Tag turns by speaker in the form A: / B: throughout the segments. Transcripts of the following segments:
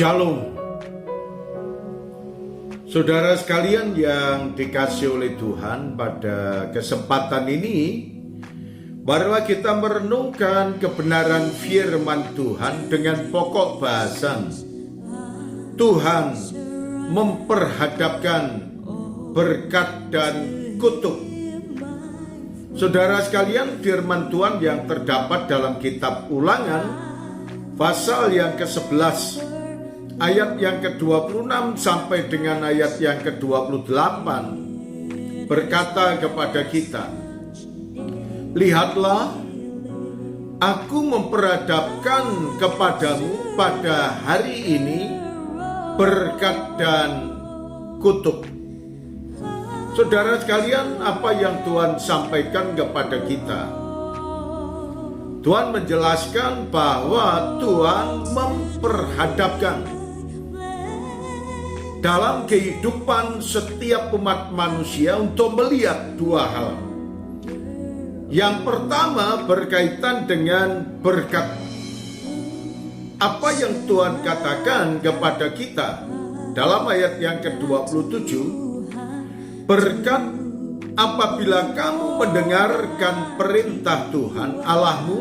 A: Shalom. Saudara sekalian yang dikasih oleh Tuhan, pada kesempatan ini marilah kita merenungkan kebenaran firman Tuhan dengan pokok bahasan Tuhan memperhadapkan berkat dan kutuk. Saudara sekalian, firman Tuhan yang terdapat dalam kitab Ulangan pasal yang ke-11 ayat yang ke-26 sampai dengan ayat yang ke-28 berkata kepada kita, "Lihatlah, aku memperhadapkan kepadamu pada hari ini berkat dan kutuk." Saudara sekalian, apa yang Tuhan sampaikan kepada kita? Tuhan menjelaskan bahwa Tuhan memperhadapkan dalam kehidupan setiap umat manusia untuk melihat dua hal. Yang pertama berkaitan dengan berkat. Apa yang Tuhan katakan kepada kita dalam ayat yang ke-27, berkat apabila kamu mendengarkan perintah Tuhan Allahmu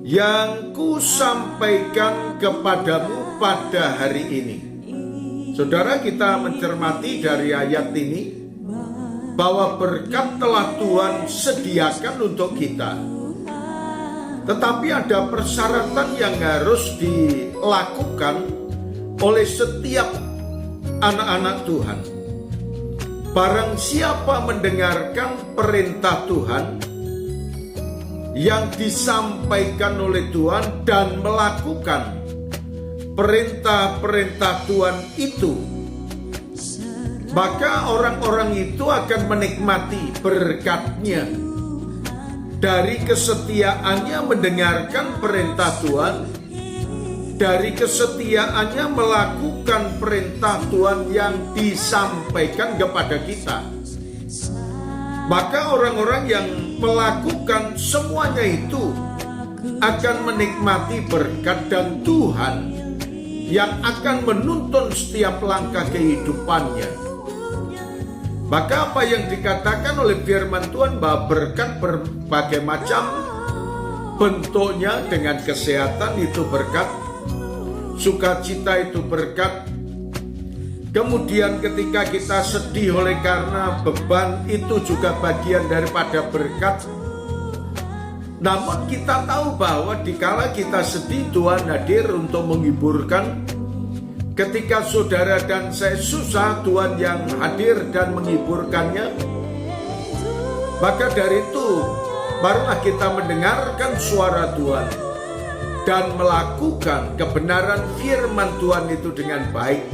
A: yang kusampaikan kepadamu pada hari ini. Saudara, kita mencermati dari ayat ini bahwa berkat telah Tuhan sediakan untuk kita. Tetapi ada persyaratan yang harus dilakukan oleh setiap anak-anak Tuhan. Barang siapa mendengarkan perintah Tuhan yang disampaikan oleh Tuhan dan melakukan perintah-perintah Tuhan itu, maka orang-orang itu akan menikmati berkatnya dari kesetiaannya mendengarkan perintah Tuhan, dari kesetiaannya melakukan perintah Tuhan yang disampaikan kepada kita. Maka orang-orang yang melakukan semuanya itu akan menikmati berkat dan Tuhan yang akan menuntun setiap langkah kehidupannya. Maka apa yang dikatakan oleh firman Tuhan bahwa berkat berbagai macam bentuknya, dengan kesehatan itu berkat, sukacita itu berkat, kemudian ketika kita sedih oleh karena beban itu juga bagian daripada berkat. Namun kita tahu bahwa dikala kita sedih, Tuhan hadir untuk menghiburkan. Ketika saudara dan saya susah, Tuhan yang hadir dan menghiburkannya. Maka dari itu barulah kita mendengarkan suara Tuhan dan melakukan kebenaran firman Tuhan itu dengan baik.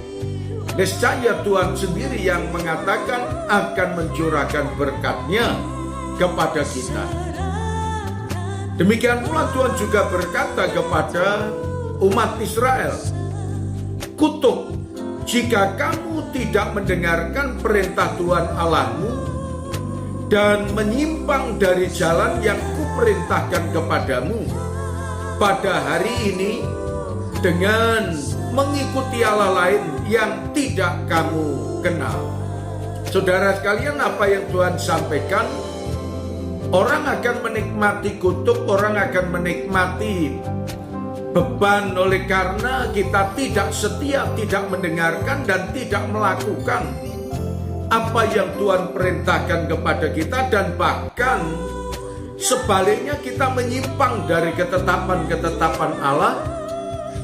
A: Niscaya Tuhan sendiri yang mengatakan akan mencurahkan berkat-Nya kepada kita. Demikian pula Tuhan juga berkata kepada umat Israel, "Kutuk jika kamu tidak mendengarkan perintah Tuhan Allahmu dan menyimpang dari jalan yang kuperintahkan kepadamu pada hari ini dengan mengikuti Allah lain yang tidak kamu kenal." Saudara sekalian, apa yang Tuhan sampaikan, orang akan menikmati kutuk, orang akan menikmati beban oleh karena kita tidak setia, tidak mendengarkan dan tidak melakukan apa yang Tuhan perintahkan kepada kita, dan bahkan sebaliknya kita menyimpang dari ketetapan-ketetapan Allah,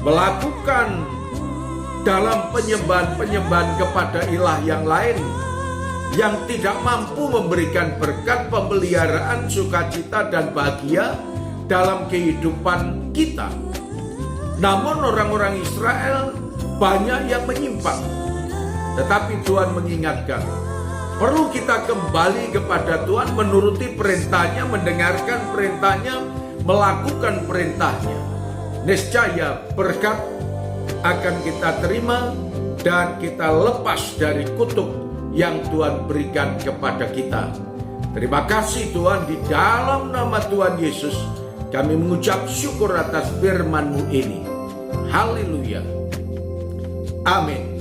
A: melakukan dalam penyembahan-penyembahan kepada ilah yang lain yang tidak mampu memberikan berkat, pemeliharaan, sukacita dan bahagia dalam kehidupan kita. Namun orang-orang Israel banyak yang menyimpang. Tetapi Tuhan mengingatkan, perlu kita kembali kepada Tuhan, menuruti perintahnya, mendengarkan perintahnya, melakukan perintahnya. Niscaya berkat akan kita terima dan kita lepas dari kutuk yang Tuhan berikan kepada kita. Terima kasih Tuhan, di dalam nama Tuhan Yesus kami mengucap syukur atas firman-Mu ini. Haleluya. Amin.